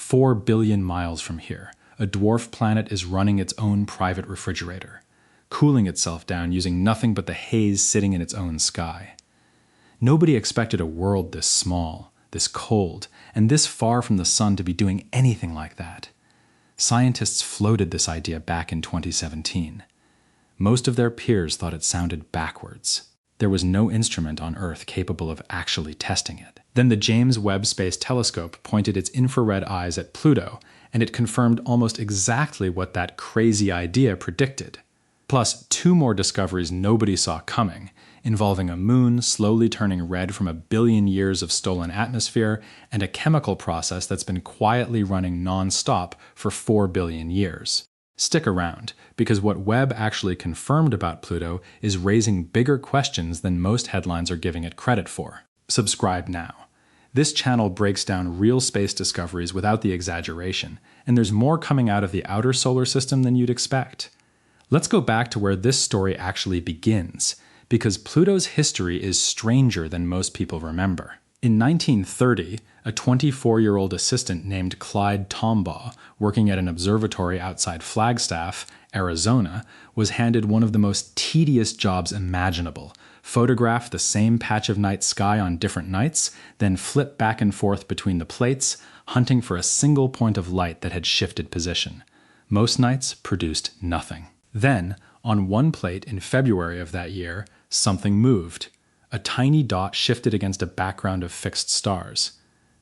4 billion miles from here, a dwarf planet is running its own private refrigerator, cooling itself down using nothing but the haze sitting in its own sky. Nobody expected a world this small, this cold, and this far from the sun to be doing anything like that. Scientists floated this idea back in 2017. Most of their peers thought it sounded backwards. There was no instrument on Earth capable of actually testing it. Then the James Webb Space Telescope pointed its infrared eyes at Pluto, and it confirmed almost exactly what that crazy idea predicted. Plus, 2 more discoveries nobody saw coming, involving a moon slowly turning red from 1 billion years of stolen atmosphere and a chemical process that's been quietly running non-stop for 4 billion years. Stick around, because what Webb actually confirmed about Pluto is raising bigger questions than most headlines are giving it credit for. Subscribe now. This channel breaks down real space discoveries without the exaggeration, and there's more coming out of the outer solar system than you'd expect. Let's go back to where this story actually begins, because Pluto's history is stranger than most people remember. In 1930, a 24-year-old assistant named Clyde Tombaugh, working at an observatory outside Flagstaff, Arizona, was handed one of the most tedious jobs imaginable: photograph the same patch of night sky on different nights, then flip back and forth between the plates, hunting for a single point of light that had shifted position. Most nights produced nothing. Then, on one plate in February of that year, something moved. A tiny dot shifted against a background of fixed stars.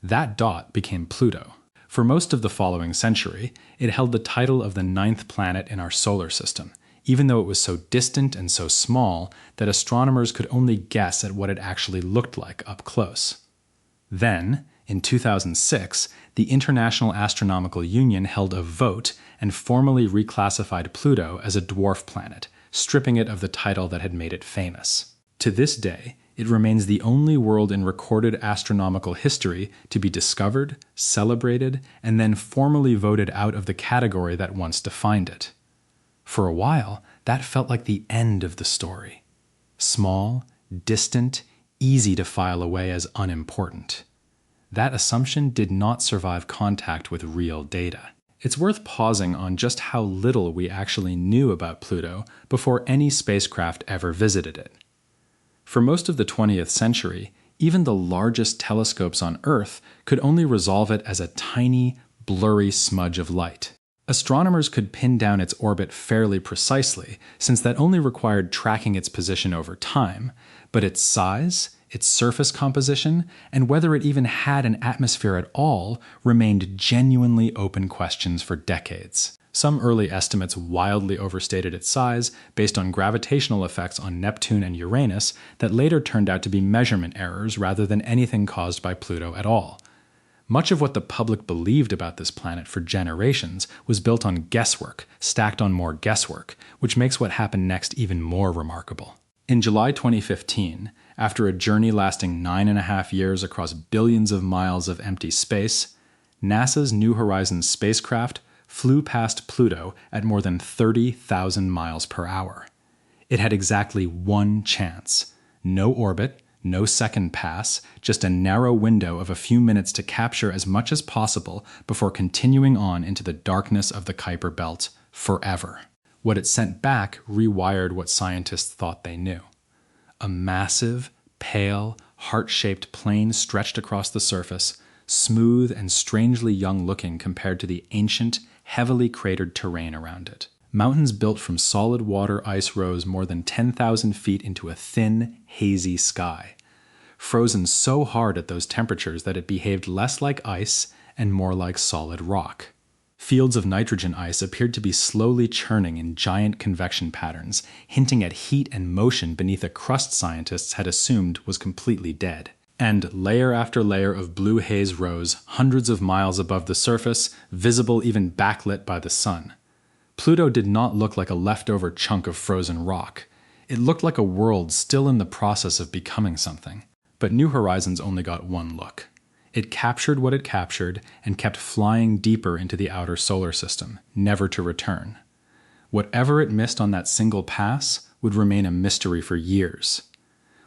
That dot became Pluto. For most of the following century, it held the title of the 9th planet in our solar system, even though it was so distant and so small that astronomers could only guess at what it actually looked like up close. Then, in 2006, the International Astronomical Union held a vote and formally reclassified Pluto as a dwarf planet, stripping it of the title that had made it famous. To this day, it remains the only world in recorded astronomical history to be discovered, celebrated, and then formally voted out of the category that once defined it. For a while, that felt like the end of the story. Small, distant, easy to file away as unimportant. That assumption did not survive contact with real data. It's worth pausing on just how little we actually knew about Pluto before any spacecraft ever visited it. For most of the 20th century, even the largest telescopes on Earth could only resolve it as a tiny, blurry smudge of light. Astronomers could pin down its orbit fairly precisely, since that only required tracking its position over time, but its size, its surface composition, and whether it even had an atmosphere at all remained genuinely open questions for decades. Some early estimates wildly overstated its size based on gravitational effects on Neptune and Uranus that later turned out to be measurement errors rather than anything caused by Pluto at all. Much of what the public believed about this planet for generations was built on guesswork, stacked on more guesswork, which makes what happened next even more remarkable. In July 2015, after a journey lasting 9.5 years across billions of miles of empty space, NASA's New Horizons spacecraft flew past Pluto at more than 30,000 miles per hour. It had exactly one chance. No orbit, no second pass, just a narrow window of a few minutes to capture as much as possible before continuing on into the darkness of the Kuiper Belt forever. What it sent back rewired what scientists thought they knew. A massive, pale, heart-shaped plane stretched across the surface, smooth and strangely young-looking compared to the ancient, heavily cratered terrain around it. Mountains built from solid water ice rose more than 10,000 feet into a thin, hazy sky, frozen so hard at those temperatures that it behaved less like ice and more like solid rock. Fields of nitrogen ice appeared to be slowly churning in giant convection patterns, hinting at heat and motion beneath a crust scientists had assumed was completely dead. And layer after layer of blue haze rose, hundreds of miles above the surface, visible even backlit by the sun. Pluto did not look like a leftover chunk of frozen rock. It looked like a world still in the process of becoming something. But New Horizons only got one look. It captured what it captured and kept flying deeper into the outer solar system, never to return. Whatever it missed on that single pass would remain a mystery for years.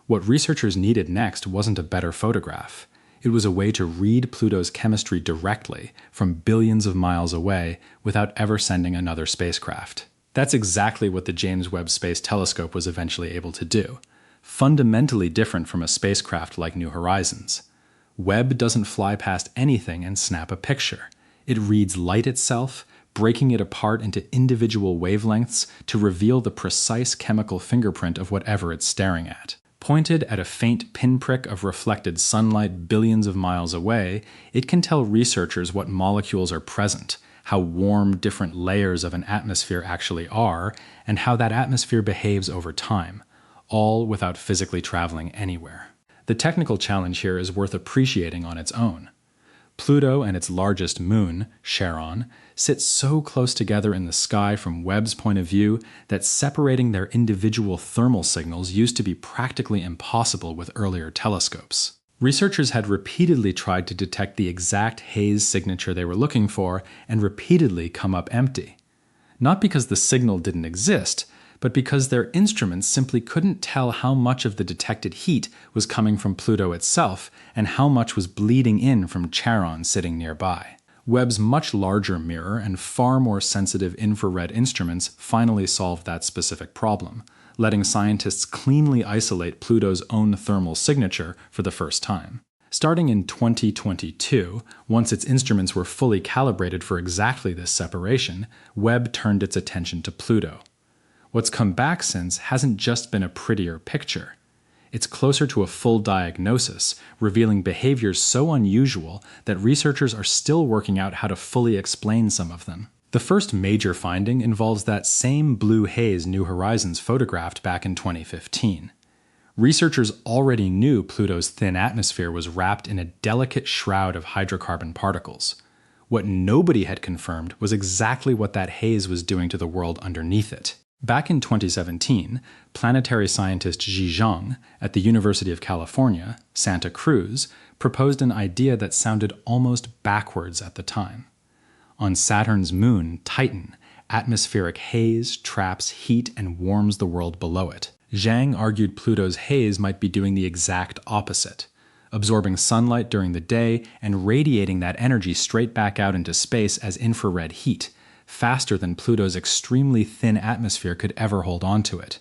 What researchers needed next wasn't a better photograph. It was a way to read Pluto's chemistry directly from billions of miles away without ever sending another spacecraft. That's exactly what the James Webb Space Telescope was eventually able to do. Fundamentally different from a spacecraft like New Horizons. Webb doesn't fly past anything and snap a picture. It reads light itself, breaking it apart into individual wavelengths to reveal the precise chemical fingerprint of whatever it's staring at. Pointed at a faint pinprick of reflected sunlight billions of miles away, it can tell researchers what molecules are present, how warm different layers of an atmosphere actually are, and how that atmosphere behaves over time, all without physically traveling anywhere. The technical challenge here is worth appreciating on its own. Pluto and its largest moon, Charon, sit so close together in the sky from Webb's point of view that separating their individual thermal signals used to be practically impossible with earlier telescopes. Researchers had repeatedly tried to detect the exact haze signature they were looking for and repeatedly come up empty. Not because the signal didn't exist, but because their instruments simply couldn't tell how much of the detected heat was coming from Pluto itself and how much was bleeding in from Charon sitting nearby. Webb's much larger mirror and far more sensitive infrared instruments finally solved that specific problem, letting scientists cleanly isolate Pluto's own thermal signature for the first time. Starting in 2022, once its instruments were fully calibrated for exactly this separation, Webb turned its attention to Pluto. What's come back since hasn't just been a prettier picture. It's closer to a full diagnosis, revealing behaviors so unusual that researchers are still working out how to fully explain some of them. The first major finding involves that same blue haze New Horizons photographed back in 2015. Researchers already knew Pluto's thin atmosphere was wrapped in a delicate shroud of hydrocarbon particles. What nobody had confirmed was exactly what that haze was doing to the world underneath it. Back in 2017, planetary scientist Ji Zhang at the University of California, Santa Cruz, proposed an idea that sounded almost backwards at the time. On Saturn's moon, Titan, atmospheric haze traps heat and warms the world below it. Zhang argued Pluto's haze might be doing the exact opposite, absorbing sunlight during the day and radiating that energy straight back out into space as infrared heat, faster than Pluto's extremely thin atmosphere could ever hold onto it.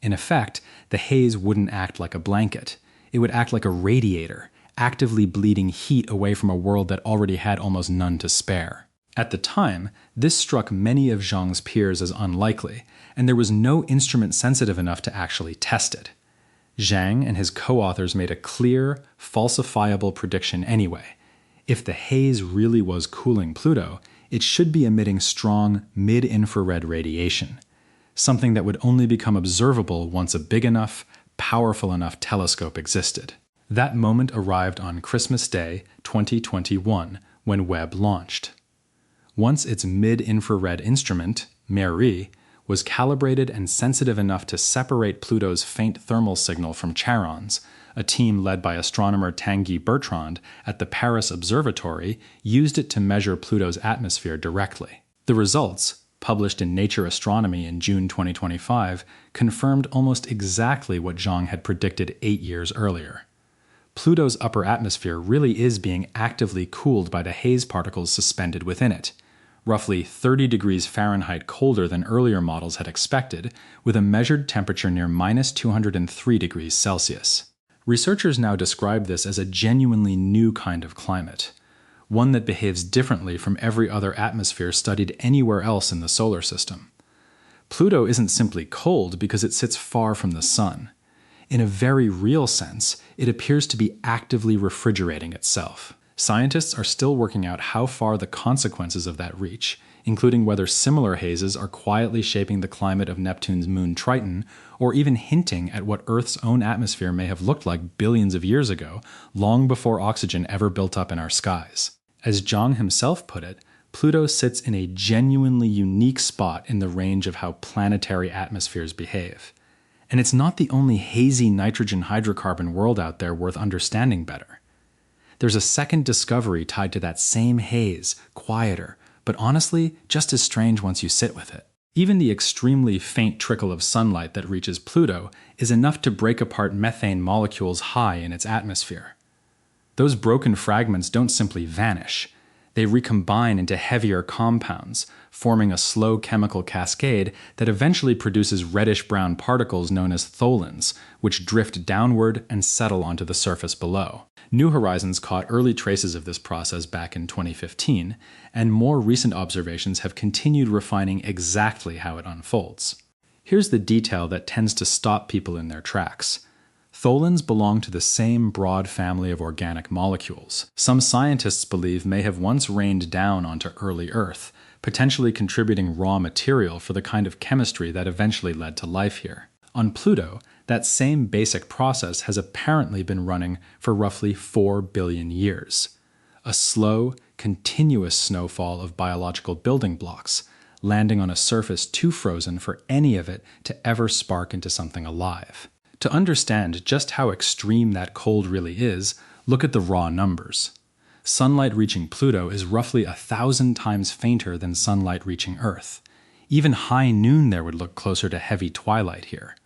In effect, the haze wouldn't act like a blanket. It would act like a radiator, actively bleeding heat away from a world that already had almost none to spare. At the time, this struck many of Zhang's peers as unlikely, and there was no instrument sensitive enough to actually test it. Zhang and his co-authors made a clear, falsifiable prediction anyway. If the haze really was cooling Pluto, it should be emitting strong mid-infrared radiation, something that would only become observable once a big enough, powerful enough telescope existed. That moment arrived on Christmas Day, 2021, when Webb launched. Once its mid-infrared instrument, MARI, was calibrated and sensitive enough to separate Pluto's faint thermal signal from Charon's, a team led by astronomer Tanguy Bertrand at the Paris Observatory used it to measure Pluto's atmosphere directly. The results, published in Nature Astronomy in June 2025, confirmed almost exactly what Zhang had predicted 8 years earlier. Pluto's upper atmosphere really is being actively cooled by the haze particles suspended within it, roughly 30 degrees Fahrenheit colder than earlier models had expected, with a measured temperature near -203 degrees Celsius. Researchers now describe this as a genuinely new kind of climate, one that behaves differently from every other atmosphere studied anywhere else in the solar system. Pluto isn't simply cold because it sits far from the sun. In a very real sense, it appears to be actively refrigerating itself. Scientists are still working out how far the consequences of that reach, including whether similar hazes are quietly shaping the climate of Neptune's moon Triton, or even hinting at what Earth's own atmosphere may have looked like billions of years ago, long before oxygen ever built up in our skies. As Zhang himself put it, Pluto sits in a genuinely unique spot in the range of how planetary atmospheres behave. And it's not the only hazy nitrogen hydrocarbon world out there worth understanding better. There's a second discovery tied to that same haze, quieter, but honestly, just as strange once you sit with it. Even the extremely faint trickle of sunlight that reaches Pluto is enough to break apart methane molecules high in its atmosphere. Those broken fragments don't simply vanish. They recombine into heavier compounds, forming a slow chemical cascade that eventually produces reddish-brown particles known as tholins, which drift downward and settle onto the surface below. New Horizons caught early traces of this process back in 2015, and more recent observations have continued refining exactly how it unfolds. Here's the detail that tends to stop people in their tracks. Tholins belong to the same broad family of organic molecules some scientists believe may have once rained down onto early Earth, potentially contributing raw material for the kind of chemistry that eventually led to life here. On Pluto, that same basic process has apparently been running for roughly 4 billion years. A slow, continuous snowfall of biological building blocks, landing on a surface too frozen for any of it to ever spark into something alive. To understand just how extreme that cold really is, look at the raw numbers. Sunlight reaching Pluto is roughly 1,000 times fainter than sunlight reaching Earth. Even high noon there would look closer to heavy twilight here.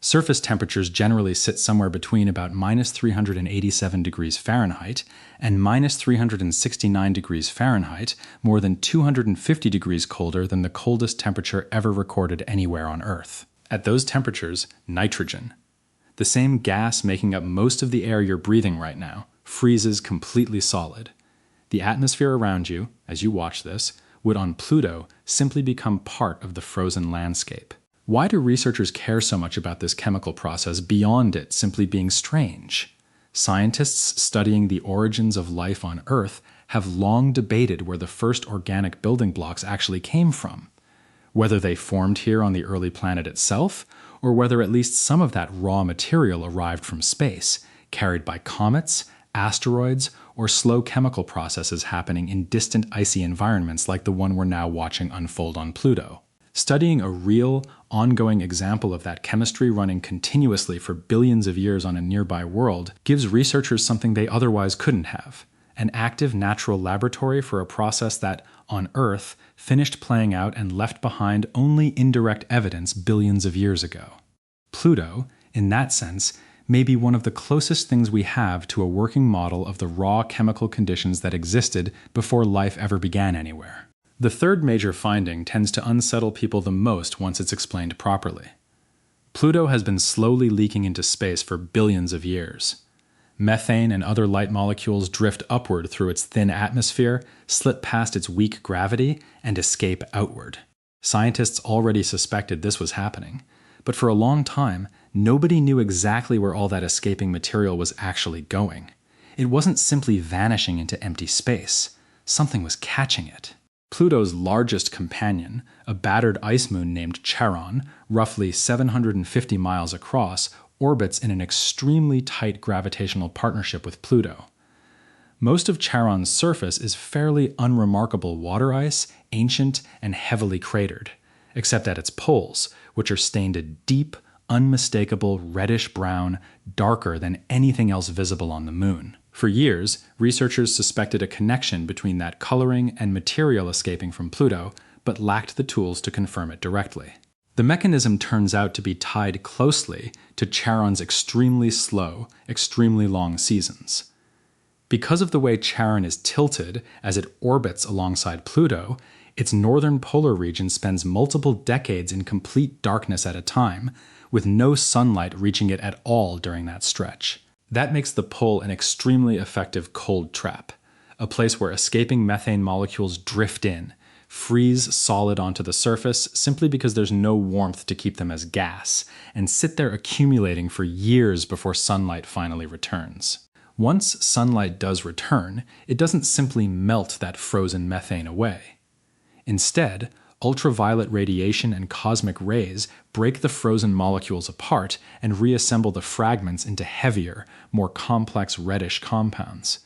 Surface temperatures generally sit somewhere between about -387 degrees Fahrenheit and -369 degrees Fahrenheit, more than 250 degrees colder than the coldest temperature ever recorded anywhere on Earth. At those temperatures, nitrogen, the same gas making up most of the air you're breathing right now, freezes completely solid. The atmosphere around you, as you watch this, would on Pluto simply become part of the frozen landscape. Why do researchers care so much about this chemical process beyond it simply being strange? Scientists studying the origins of life on Earth have long debated where the first organic building blocks actually came from. Whether they formed here on the early planet itself, or whether at least some of that raw material arrived from space, carried by comets, asteroids, or slow chemical processes happening in distant icy environments like the one we're now watching unfold on Pluto. Studying a real, ongoing example of that chemistry running continuously for billions of years on a nearby world gives researchers something they otherwise couldn't have: an active natural laboratory for a process that, on Earth, finished playing out and left behind only indirect evidence billions of years ago. Pluto, in that sense, may be one of the closest things we have to a working model of the raw chemical conditions that existed before life ever began anywhere. The third major finding tends to unsettle people the most once it's explained properly. Pluto has been slowly leaking into space for billions of years. Methane and other light molecules drift upward through its thin atmosphere, slip past its weak gravity, and escape outward. Scientists already suspected this was happening, but for a long time, nobody knew exactly where all that escaping material was actually going. It wasn't simply vanishing into empty space. Something was catching it. Pluto's largest companion, a battered ice moon named Charon, roughly 750 miles across, orbits in an extremely tight gravitational partnership with Pluto. Most of Charon's surface is fairly unremarkable water ice, ancient and heavily cratered, except at its poles, which are stained a deep, unmistakable reddish-brown, darker than anything else visible on the moon. For years, researchers suspected a connection between that coloring and material escaping from Pluto, but lacked the tools to confirm it directly. The mechanism turns out to be tied closely to Charon's extremely slow, extremely long seasons. Because of the way Charon is tilted as it orbits alongside Pluto, its northern polar region spends multiple decades in complete darkness at a time, with no sunlight reaching it at all during that stretch. That makes the pole an extremely effective cold trap, a place where escaping methane molecules drift in, freeze solid onto the surface simply because there's no warmth to keep them as gas, and sit there accumulating for years before sunlight finally returns. Once sunlight does return, it doesn't simply melt that frozen methane away. Instead, ultraviolet radiation and cosmic rays break the frozen molecules apart and reassemble the fragments into heavier, more complex reddish compounds,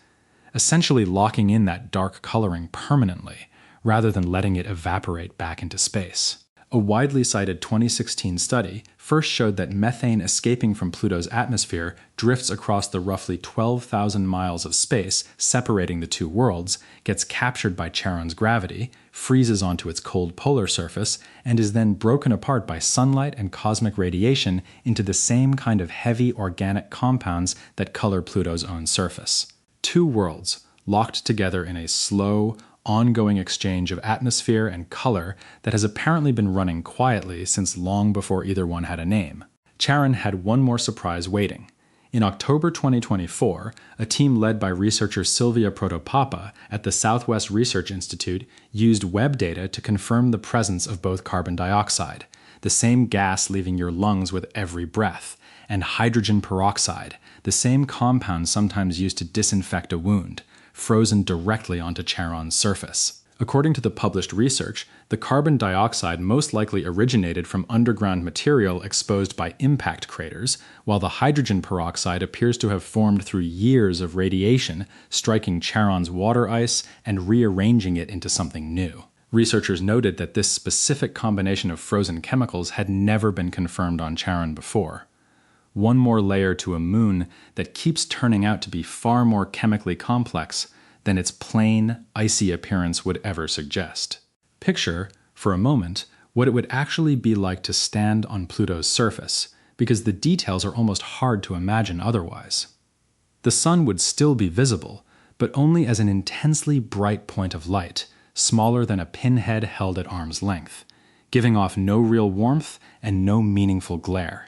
essentially locking in that dark coloring permanently, rather than letting it evaporate back into space. A widely cited 2016 study first showed that methane escaping from Pluto's atmosphere drifts across the roughly 12,000 miles of space separating the two worlds, gets captured by Charon's gravity, freezes onto its cold polar surface, and is then broken apart by sunlight and cosmic radiation into the same kind of heavy organic compounds that color Pluto's own surface. Two worlds locked together in a slow, ongoing exchange of atmosphere and color that has apparently been running quietly since long before either one had a name. Charon had one more surprise waiting. In October 2024, a team led by researcher Silvia Protopapa at the Southwest Research Institute used Webb data to confirm the presence of both carbon dioxide, the same gas leaving your lungs with every breath, and hydrogen peroxide, the same compound sometimes used to disinfect a wound, frozen directly onto Charon's surface. According to the published research, the carbon dioxide most likely originated from underground material exposed by impact craters, while the hydrogen peroxide appears to have formed through years of radiation striking Charon's water ice and rearranging it into something new. Researchers noted that this specific combination of frozen chemicals had never been confirmed on Charon before. One more layer to a moon that keeps turning out to be far more chemically complex than its plain, icy appearance would ever suggest. Picture, for a moment, what it would actually be like to stand on Pluto's surface, because the details are almost hard to imagine otherwise. The sun would still be visible, but only as an intensely bright point of light, smaller than a pinhead held at arm's length, giving off no real warmth and no meaningful glare.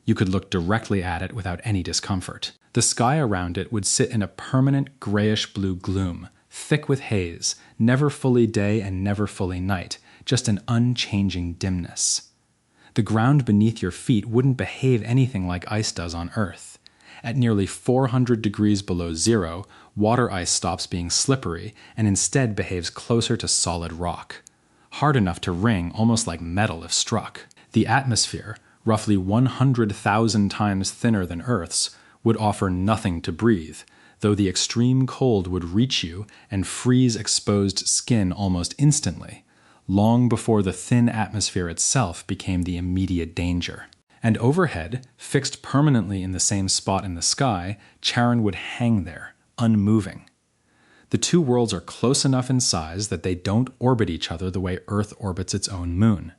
You could look directly at it without any discomfort. The sky around it would sit in a permanent grayish-blue gloom, thick with haze, never fully day and never fully night, just an unchanging dimness. The ground beneath your feet wouldn't behave anything like ice does on Earth. At nearly 400 degrees below zero, water ice stops being slippery and instead behaves closer to solid rock. Hard enough to ring, almost like metal if struck. The atmosphere, roughly 100,000 times thinner than Earth's, would offer nothing to breathe, though the extreme cold would reach you and freeze exposed skin almost instantly, long before the thin atmosphere itself became the immediate danger. And overhead, fixed permanently in the same spot in the sky, Charon would hang there, unmoving. The two worlds are close enough in size that they don't orbit each other the way Earth orbits its own moon.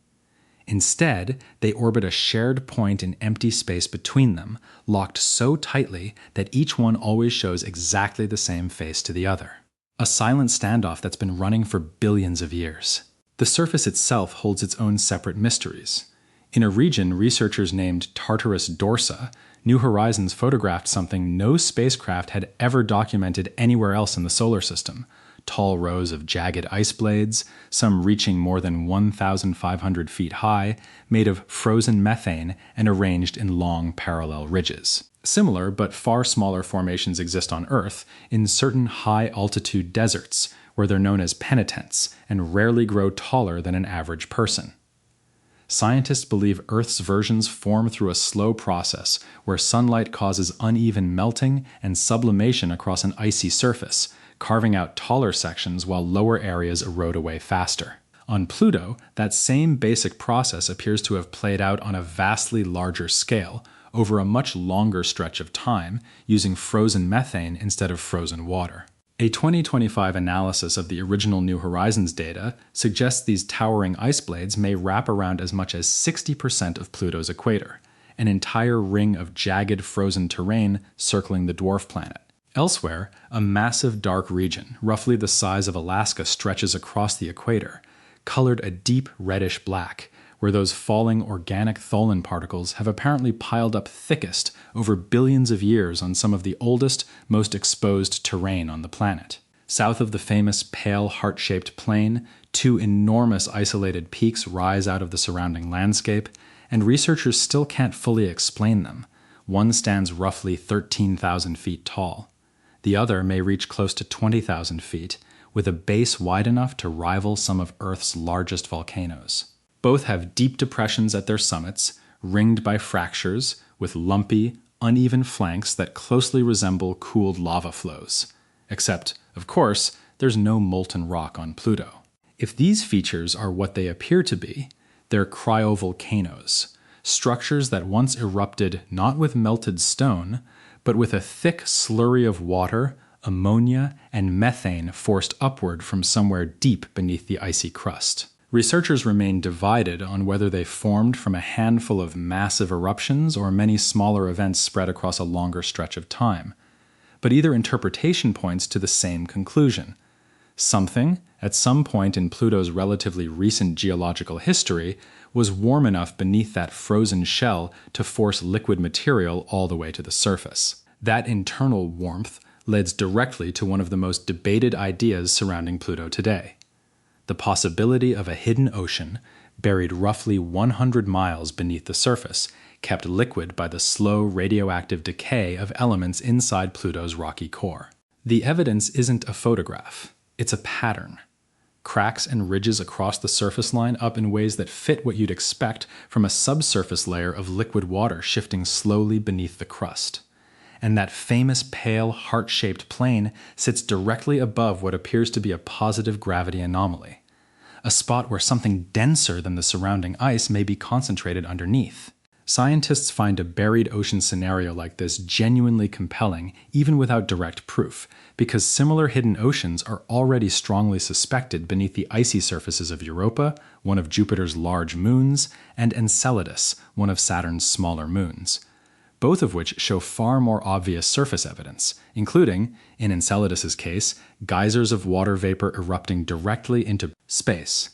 Instead, they orbit a shared point in empty space between them, locked so tightly that each one always shows exactly the same face to the other. A silent standoff that's been running for billions of years. The surface itself holds its own separate mysteries. In a region researchers named Tartarus Dorsa, New Horizons photographed something no spacecraft had ever documented anywhere else in the solar system. Tall rows of jagged ice blades, some reaching more than 1,500 feet high, made of frozen methane and arranged in long parallel ridges. Similar but far smaller formations exist on Earth in certain high-altitude deserts, where they're known as penitents and rarely grow taller than an average person. Scientists believe Earth's versions form through a slow process where sunlight causes uneven melting and sublimation across an icy surface, carving out taller sections while lower areas erode away faster. On Pluto, that same basic process appears to have played out on a vastly larger scale, over a much longer stretch of time, using frozen methane instead of frozen water. A 2025 analysis of the original New Horizons data suggests these towering ice blades may wrap around as much as 60% of Pluto's equator, an entire ring of jagged frozen terrain circling the dwarf planet. Elsewhere, a massive dark region, roughly the size of Alaska, stretches across the equator, colored a deep reddish black, where those falling organic tholin particles have apparently piled up thickest over billions of years on some of the oldest, most exposed terrain on the planet. South of the famous pale heart-shaped plain, two enormous isolated peaks rise out of the surrounding landscape, and researchers still can't fully explain them. One stands roughly 13,000 feet tall. The other may reach close to 20,000 feet, with a base wide enough to rival some of Earth's largest volcanoes. Both have deep depressions at their summits, ringed by fractures, with lumpy, uneven flanks that closely resemble cooled lava flows. Except, of course, there's no molten rock on Pluto. If these features are what they appear to be, they're cryovolcanoes, structures that once erupted not with melted stone, but with a thick slurry of water, ammonia, and methane forced upward from somewhere deep beneath the icy crust. Researchers remain divided on whether they formed from a handful of massive eruptions or many smaller events spread across a longer stretch of time. but either interpretation points to the same conclusion. Something, at some point in Pluto's relatively recent geological history, was warm enough beneath that frozen shell to force liquid material all the way to the surface. That internal warmth leads directly to one of the most debated ideas surrounding Pluto today: the possibility of a hidden ocean buried roughly 100 miles beneath the surface, kept liquid by the slow radioactive decay of elements inside Pluto's rocky core. The evidence isn't a photograph, it's a pattern. Cracks and ridges across the surface line up in ways that fit what you'd expect from a subsurface layer of liquid water shifting slowly beneath the crust. And that famous pale, heart-shaped plane sits directly above what appears to be a positive gravity anomaly, a spot where something denser than the surrounding ice may be concentrated underneath. Scientists find a buried ocean scenario like this genuinely compelling, even without direct proof, because similar hidden oceans are already strongly suspected beneath the icy surfaces of Europa, one of Jupiter's large moons, and Enceladus, one of Saturn's smaller moons, both of which show far more obvious surface evidence, including, in Enceladus's case, geysers of water vapor erupting directly into space.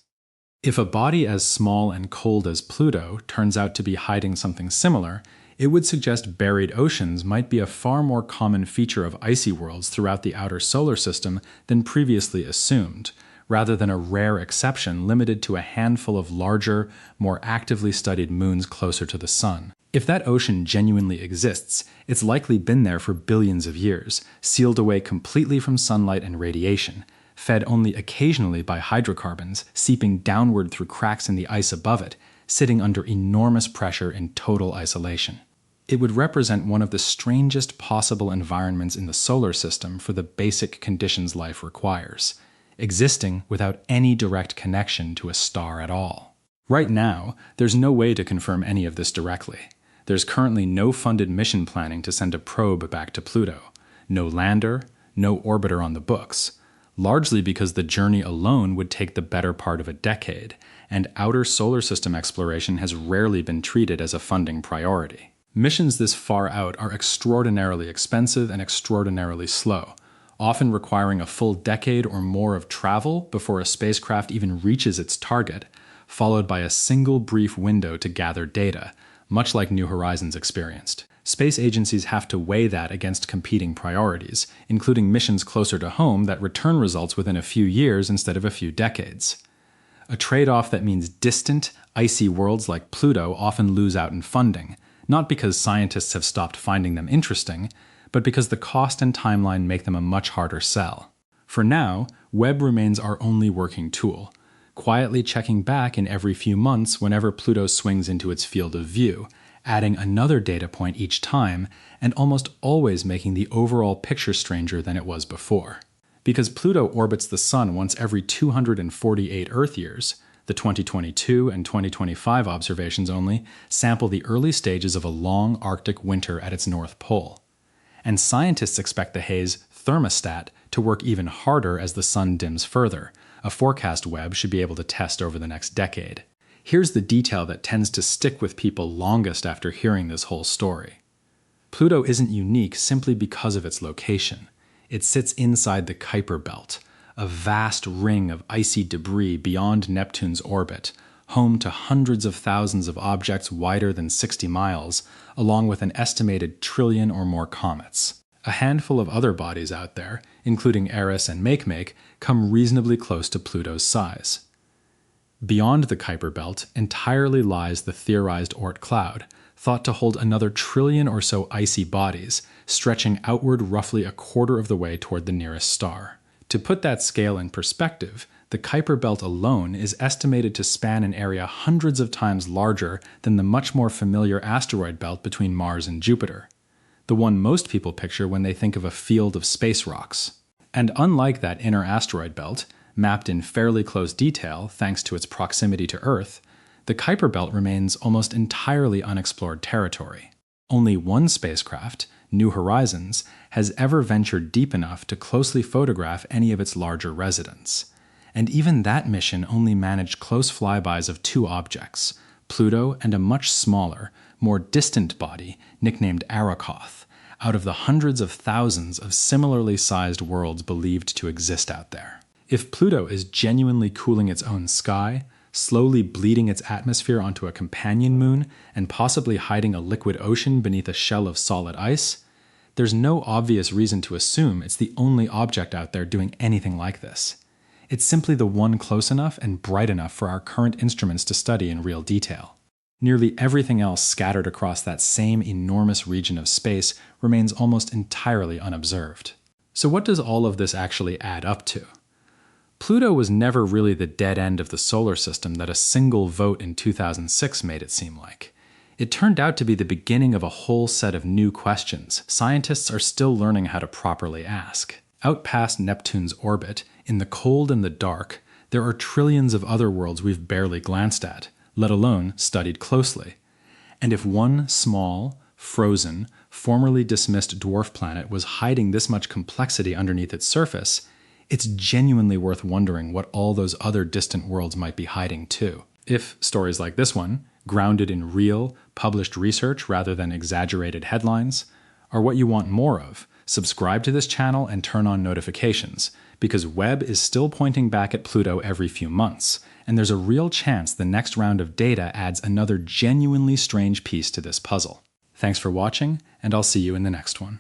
If a body as small and cold as Pluto turns out to be hiding something similar, it would suggest buried oceans might be a far more common feature of icy worlds throughout the outer solar system than previously assumed, rather than a rare exception limited to a handful of larger, more actively studied moons closer to the Sun. If that ocean genuinely exists, it's likely been there for billions of years, sealed away completely from sunlight and radiation, fed only occasionally by hydrocarbons seeping downward through cracks in the ice above it, sitting under enormous pressure in total isolation. It would represent one of the strangest possible environments in the solar system for the basic conditions life requires, existing without any direct connection to a star at all. Right now, there's no way to confirm any of this directly. There's currently no funded mission planning to send a probe back to Pluto, no lander, no orbiter on the books, largely because the journey alone would take the better part of a decade, and outer solar system exploration has rarely been treated as a funding priority. Missions this far out are extraordinarily expensive and extraordinarily slow, often requiring a full decade or more of travel before a spacecraft even reaches its target, followed by a single brief window to gather data, much like New Horizons experienced. Space agencies have to weigh that against competing priorities, including missions closer to home that return results within a few years instead of a few decades. A trade-off that means distant, icy worlds like Pluto often lose out in funding, not because scientists have stopped finding them interesting, but because the cost and timeline make them a much harder sell. For now, Webb remains our only working tool, quietly checking back in every few months whenever Pluto swings into its field of view, adding another data point each time, and almost always making the overall picture stranger than it was before. Because Pluto orbits the Sun once every 248 Earth years, the 2022 and 2025 observations only sample the early stages of a long Arctic winter at its North Pole. And scientists expect the haze thermostat to work even harder as the Sun dims further, a forecast Webb should be able to test over the next decade. Here's the detail that tends to stick with people longest after hearing this whole story. Pluto isn't unique simply because of its location. It sits inside the Kuiper Belt, a vast ring of icy debris beyond Neptune's orbit, home to hundreds of thousands of objects wider than 60 miles, along with an estimated trillion or more comets. A handful of other bodies out there, including Eris and Makemake, come reasonably close to Pluto's size. Beyond the Kuiper Belt entirely lies the theorized Oort cloud, thought to hold another trillion or so icy bodies, stretching outward roughly a quarter of the way toward the nearest star. To put that scale in perspective, the Kuiper Belt alone is estimated to span an area hundreds of times larger than the much more familiar asteroid belt between Mars and Jupiter, the one most people picture when they think of a field of space rocks. And unlike that inner asteroid belt, mapped in fairly close detail thanks to its proximity to Earth, the Kuiper Belt remains almost entirely unexplored territory. Only one spacecraft, New Horizons, has ever ventured deep enough to closely photograph any of its larger residents. And even that mission only managed close flybys of two objects, Pluto and a much smaller, more distant body nicknamed Arrokoth, out of the hundreds of thousands of similarly sized worlds believed to exist out there. If Pluto is genuinely cooling its own sky, slowly bleeding its atmosphere onto a companion moon, and possibly hiding a liquid ocean beneath a shell of solid ice, there's no obvious reason to assume it's the only object out there doing anything like this. It's simply the one close enough and bright enough for our current instruments to study in real detail. Nearly everything else scattered across that same enormous region of space remains almost entirely unobserved. So what does all of this actually add up to? Pluto was never really the dead end of the solar system that a single vote in 2006 made it seem like. It turned out to be the beginning of a whole set of new questions scientists are still learning how to properly ask. Out past Neptune's orbit, in the cold and the dark, there are trillions of other worlds we've barely glanced at, let alone studied closely. And if one small, frozen, formerly dismissed dwarf planet was hiding this much complexity underneath its surface, it's genuinely worth wondering what all those other distant worlds might be hiding too. If stories like this one, grounded in real, published research rather than exaggerated headlines, are what you want more of, subscribe to this channel and turn on notifications, because Webb is still pointing back at Pluto every few months, and there's a real chance the next round of data adds another genuinely strange piece to this puzzle. Thanks for watching, and I'll see you in the next one.